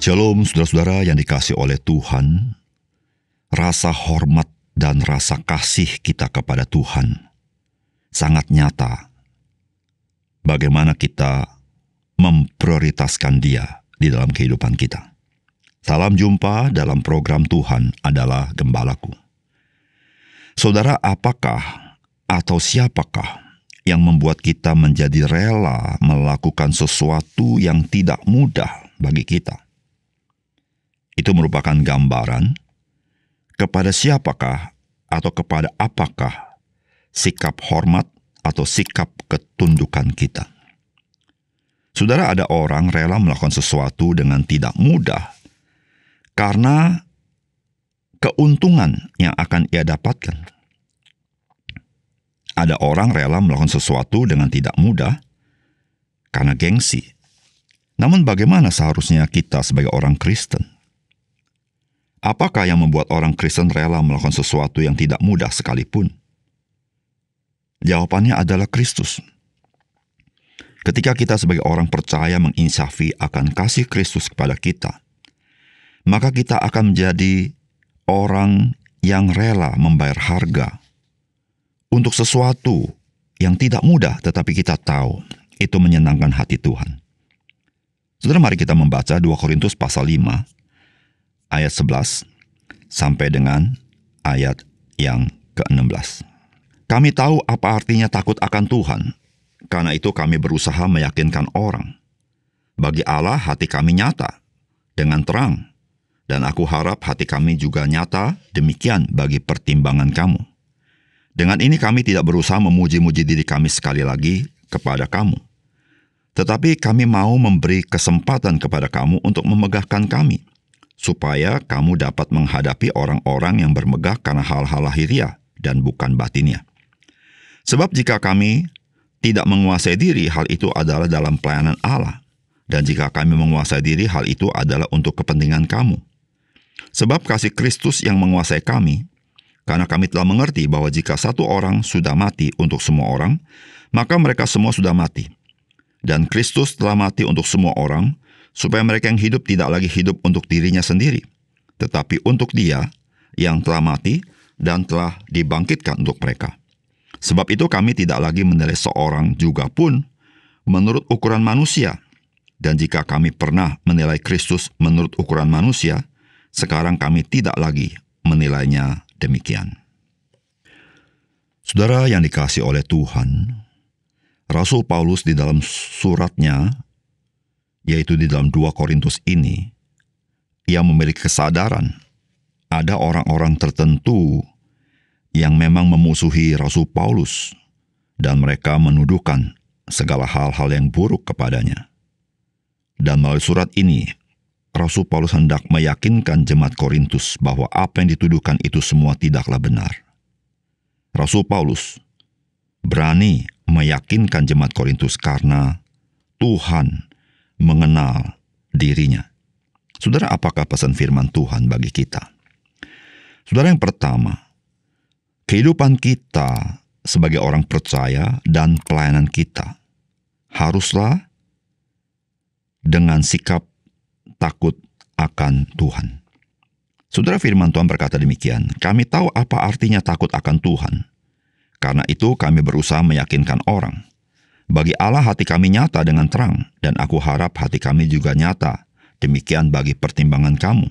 Shalom saudara-saudara yang dikasihi oleh Tuhan. Rasa hormat dan rasa kasih kita kepada Tuhan sangat nyata. Bagaimana kita memprioritaskan Dia di dalam kehidupan kita. Salam jumpa dalam program Tuhan adalah Gembalaku. Saudara, apakah atau siapakah yang membuat kita menjadi rela melakukan sesuatu yang tidak mudah bagi kita? Itu merupakan gambaran kepada siapakah atau kepada apakah sikap hormat atau sikap ketundukan kita. Saudara, ada orang rela melakukan sesuatu dengan tidak mudah karena keuntungan yang akan ia dapatkan. Ada orang rela melakukan sesuatu dengan tidak mudah karena gengsi. Namun bagaimana seharusnya kita sebagai orang Kristen? Apakah yang membuat orang Kristen rela melakukan sesuatu yang tidak mudah sekalipun? Jawabannya adalah Kristus. Ketika kita sebagai orang percaya menginsafi akan kasih Kristus kepada kita, maka kita akan menjadi orang yang rela membayar harga untuk sesuatu yang tidak mudah, tetapi kita tahu itu menyenangkan hati Tuhan. Saudara, mari kita membaca 2 Korintus pasal 5, ayat 11 sampai dengan ayat yang ke-16. Kami tahu apa artinya takut akan Tuhan, karena itu kami berusaha meyakinkan orang. Bagi Allah hati kami nyata, dengan terang, dan aku harap hati kami juga nyata demikian bagi pertimbangan kamu. Dengan ini kami tidak berusaha memuji-muji diri kami sekali lagi kepada kamu. Tetapi kami mau memberi kesempatan kepada kamu untuk memegahkan kami, supaya kamu dapat menghadapi orang-orang yang bermegah karena hal-hal lahiriah dan bukan batinnya. Sebab jika kami tidak menguasai diri, hal itu adalah dalam pelayanan Allah. Dan jika kami menguasai diri, hal itu adalah untuk kepentingan kamu. Sebab kasih Kristus yang menguasai kami, karena kami telah mengerti bahwa jika satu orang sudah mati untuk semua orang, maka mereka semua sudah mati. Dan Kristus telah mati untuk semua orang, supaya mereka yang hidup tidak lagi hidup untuk dirinya sendiri, tetapi untuk Dia yang telah mati dan telah dibangkitkan untuk mereka. Sebab itu kami tidak lagi menilai seorang juga pun menurut ukuran manusia. Dan jika kami pernah menilai Kristus menurut ukuran manusia, sekarang kami tidak lagi menilainya demikian. Saudara yang dikasihi oleh Tuhan, Rasul Paulus di dalam suratnya, yaitu di dalam 2 Korintus ini, ia memiliki kesadaran ada orang-orang tertentu yang memang memusuhi Rasul Paulus dan mereka menuduhkan segala hal-hal yang buruk kepadanya. Dan melalui surat ini, Rasul Paulus hendak meyakinkan jemaat Korintus bahwa apa yang dituduhkan itu semua tidaklah benar. Rasul Paulus berani meyakinkan jemaat Korintus karena Tuhan mengenal dirinya. Saudara, apakah pesan firman Tuhan bagi kita? Saudara, yang pertama, kehidupan kita sebagai orang percaya dan pelayanan kita haruslah dengan sikap takut akan Tuhan. Saudara, firman Tuhan berkata demikian, kami tahu apa artinya takut akan Tuhan. Karena itu kami berusaha meyakinkan orang. Bagi Allah hati kami nyata dengan terang, dan aku harap hati kami juga nyata, demikian bagi pertimbangan kamu.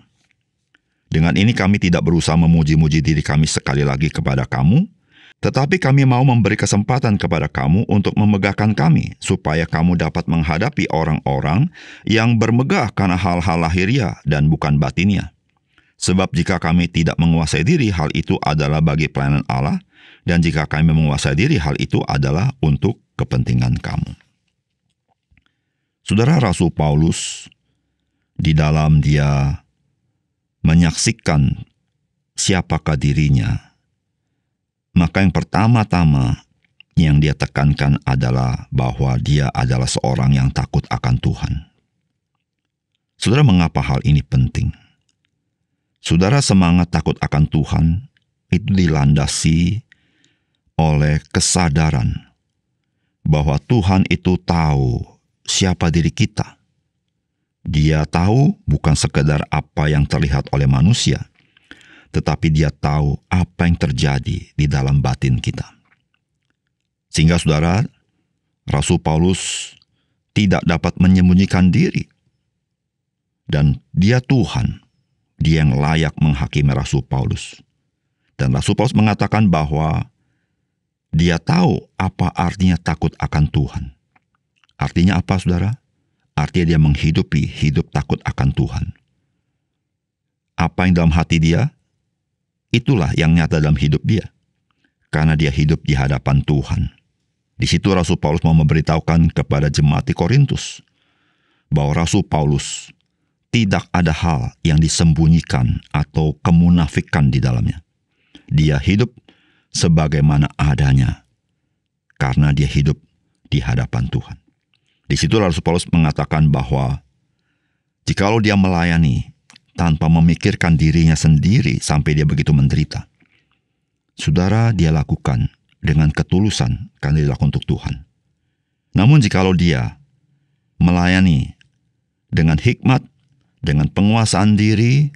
Dengan ini kami tidak berusaha memuji-muji diri kami sekali lagi kepada kamu, tetapi kami mau memberi kesempatan kepada kamu untuk memegahkan kami, supaya kamu dapat menghadapi orang-orang yang bermegah karena hal-hal lahiriah dan bukan batinnya. Sebab jika kami tidak menguasai diri, hal itu adalah bagi pelayanan Allah, dan jika kami menguasai diri, hal itu adalah untuk kepentingan kamu. Saudara, Rasul Paulus di dalam dia menyaksikan siapakah dirinya, maka yang pertama-tama yang dia tekankan adalah bahwa dia adalah seorang yang takut akan Tuhan. Saudara, mengapa hal ini penting? Saudara, semangat takut akan Tuhan itu dilandasi oleh kesadaran bahwa Tuhan itu tahu siapa diri kita. Dia tahu bukan sekedar apa yang terlihat oleh manusia, tetapi dia tahu apa yang terjadi di dalam batin kita. Sehingga saudara, Rasul Paulus tidak dapat menyembunyikan diri. Dan dia Tuhan, dia yang layak menghakimi Rasul Paulus. Dan Rasul Paulus mengatakan bahwa dia tahu apa artinya takut akan Tuhan. Artinya apa, saudara? Artinya dia menghidupi hidup takut akan Tuhan. Apa yang dalam hati dia, itulah yang nyata dalam hidup dia. Karena dia hidup di hadapan Tuhan. Di situ Rasul Paulus mau memberitahukan kepada jemaat di Korintus bahwa Rasul Paulus tidak ada hal yang disembunyikan atau kemunafikan di dalamnya. Dia hidup sebagaimana adanya karena dia hidup di hadapan Tuhan. Di situ Rasul Paulus mengatakan bahwa jikalau dia melayani tanpa memikirkan dirinya sendiri sampai dia begitu menderita, saudara, dia lakukan dengan ketulusan karena dia lakukan untuk Tuhan. Namun jikalau dia melayani dengan hikmat, dengan penguasaan diri,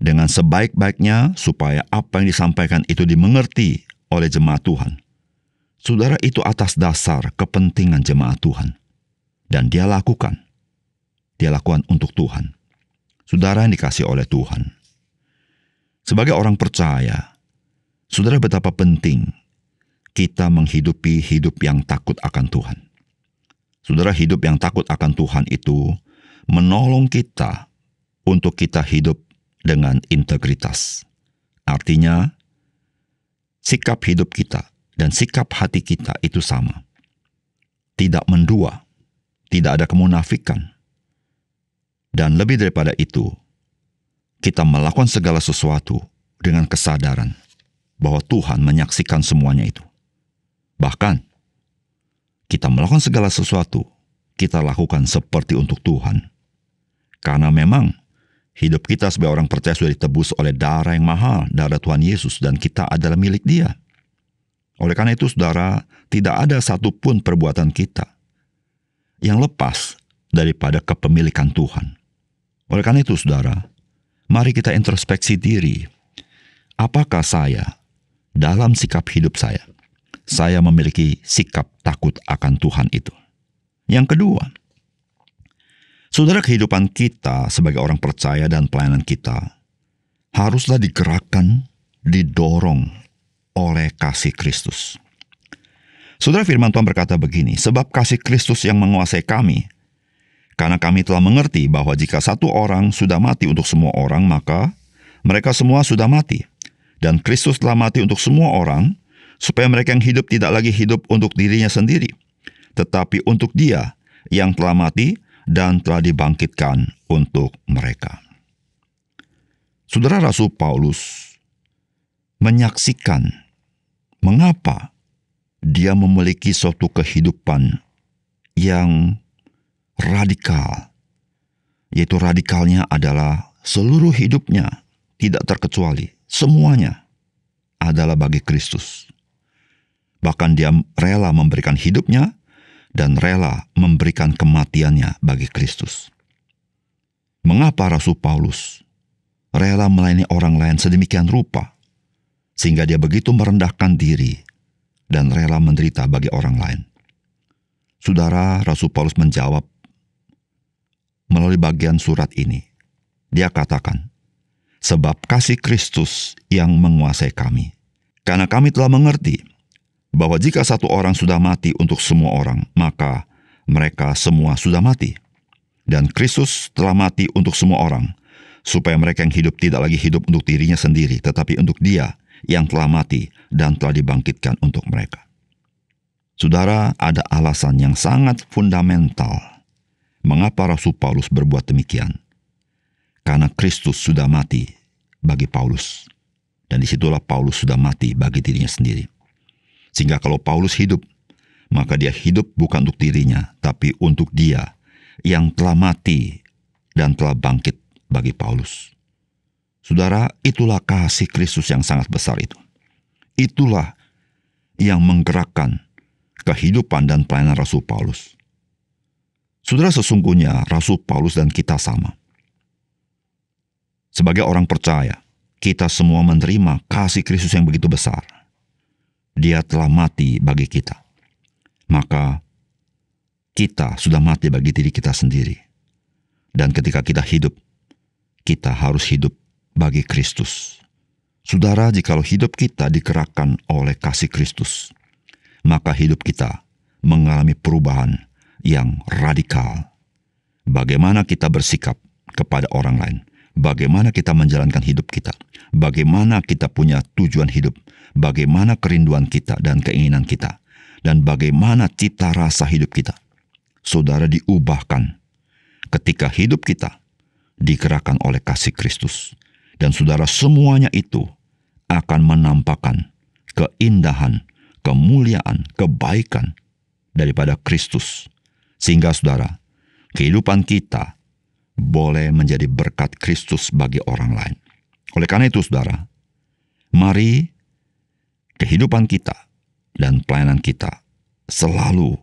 dengan sebaik-baiknya supaya apa yang disampaikan itu dimengerti oleh jemaat Tuhan, saudara, itu atas dasar kepentingan jemaat Tuhan. Dan dia lakukan untuk Tuhan. Saudara yang dikasih oleh Tuhan. Sebagai orang percaya, saudara, betapa penting kita menghidupi hidup yang takut akan Tuhan. Saudara, hidup yang takut akan Tuhan itu menolong kita untuk kita hidup dengan integritas. Artinya, sikap hidup kita dan sikap hati kita itu sama. Tidak mendua. Tidak ada kemunafikan. Dan lebih daripada itu, kita melakukan segala sesuatu dengan kesadaran bahwa Tuhan menyaksikan semuanya itu. Bahkan, kita melakukan segala sesuatu, kita lakukan seperti untuk Tuhan. Karena memang hidup kita sebagai orang percaya sudah ditebus oleh darah yang mahal, darah Tuhan Yesus, dan kita adalah milik Dia. Oleh karena itu, saudara, tidak ada satupun perbuatan kita yang lepas daripada kepemilikan Tuhan. Oleh karena itu, saudara, mari kita introspeksi diri. Apakah saya, dalam sikap hidup saya memiliki sikap takut akan Tuhan itu? Yang kedua, saudara, kehidupan kita sebagai orang percaya dan pelayanan kita haruslah digerakkan, didorong oleh kasih Kristus. Saudara, firman Tuhan berkata begini, sebab kasih Kristus yang menguasai kami, karena kami telah mengerti bahwa jika satu orang sudah mati untuk semua orang, maka mereka semua sudah mati. Dan Kristus telah mati untuk semua orang, supaya mereka yang hidup tidak lagi hidup untuk dirinya sendiri, tetapi untuk Dia yang telah mati dan telah dibangkitkan untuk mereka. Saudara, Rasul Paulus menyaksikan mengapa dia memiliki suatu kehidupan yang radikal. Yaitu radikalnya adalah seluruh hidupnya, tidak terkecuali, semuanya adalah bagi Kristus. Bahkan dia rela memberikan hidupnya dan rela memberikan kematiannya bagi Kristus. Mengapa Rasul Paulus rela melayani orang lain sedemikian rupa, sehingga dia begitu merendahkan diri dan rela menderita bagi orang lain? Saudara, Rasul Paulus menjawab melalui bagian surat ini. Dia katakan, sebab kasih Kristus yang menguasai kami. Karena kami telah mengerti bahwa jika satu orang sudah mati untuk semua orang, maka mereka semua sudah mati. Dan Kristus telah mati untuk semua orang, supaya mereka yang hidup tidak lagi hidup untuk dirinya sendiri, tetapi untuk Dia yang telah mati dan telah dibangkitkan untuk mereka. Saudara, ada alasan yang sangat fundamental mengapa Rasul Paulus berbuat demikian. Karena Kristus sudah mati bagi Paulus. Dan disitulah Paulus sudah mati bagi dirinya sendiri. Sehingga kalau Paulus hidup, maka dia hidup bukan untuk dirinya, tapi untuk Dia yang telah mati dan telah bangkit bagi Paulus. Saudara, itulah kasih Kristus yang sangat besar itu. Itulah yang menggerakkan kehidupan dan pelayanan Rasul Paulus. Saudara, sesungguhnya Rasul Paulus dan kita sama. Sebagai orang percaya, kita semua menerima kasih Kristus yang begitu besar. Dia telah mati bagi kita. Maka kita sudah mati bagi diri kita sendiri. Dan ketika kita hidup, kita harus hidup bagi Kristus. Saudara, jikalau hidup kita digerakkan oleh kasih Kristus, maka hidup kita mengalami perubahan yang radikal. Bagaimana kita bersikap kepada orang lain, bagaimana kita menjalankan hidup kita, bagaimana kita punya tujuan hidup, bagaimana kerinduan kita dan keinginan kita, dan bagaimana cita rasa hidup kita. Saudara, diubahkan ketika hidup kita digerakkan oleh kasih Kristus. Dan saudara, semuanya itu akan menampakkan keindahan, kemuliaan, kebaikan daripada Kristus. Sehingga saudara, kehidupan kita boleh menjadi berkat Kristus bagi orang lain. Oleh karena itu saudara, mari kehidupan kita dan pelayanan kita selalu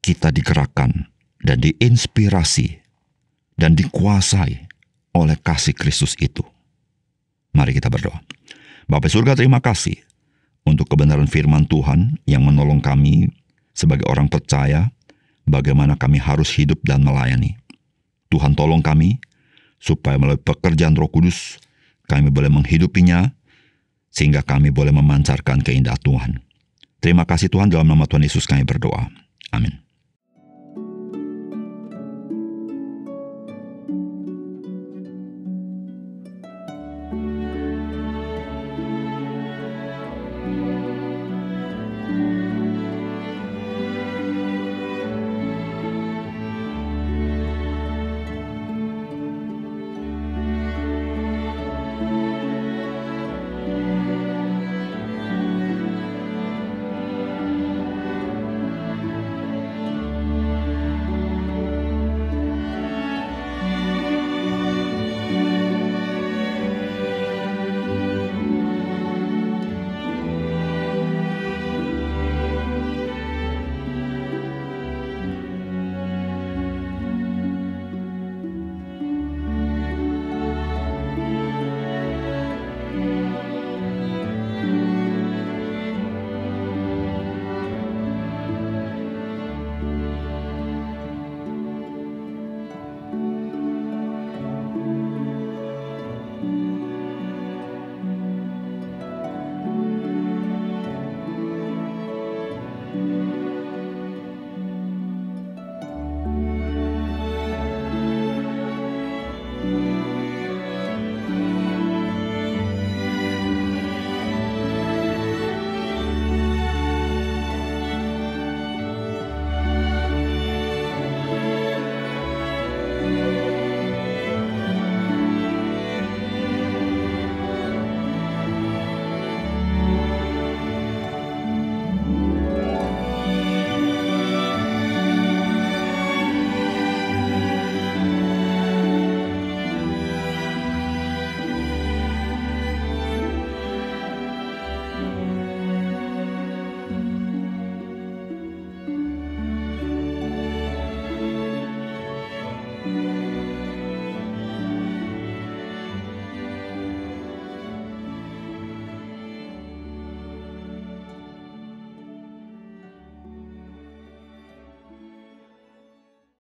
kita digerakkan dan diinspirasi dan dikuasai oleh kasih Kristus itu. Mari kita berdoa. Bapa surga, terima kasih untuk kebenaran firman Tuhan yang menolong kami sebagai orang percaya bagaimana kami harus hidup dan melayani. Tuhan, tolong kami supaya melalui pekerjaan Roh Kudus kami boleh menghidupinya sehingga kami boleh memancarkan keindahan Tuhan. Terima kasih Tuhan, dalam nama Tuhan Yesus kami berdoa. Amin.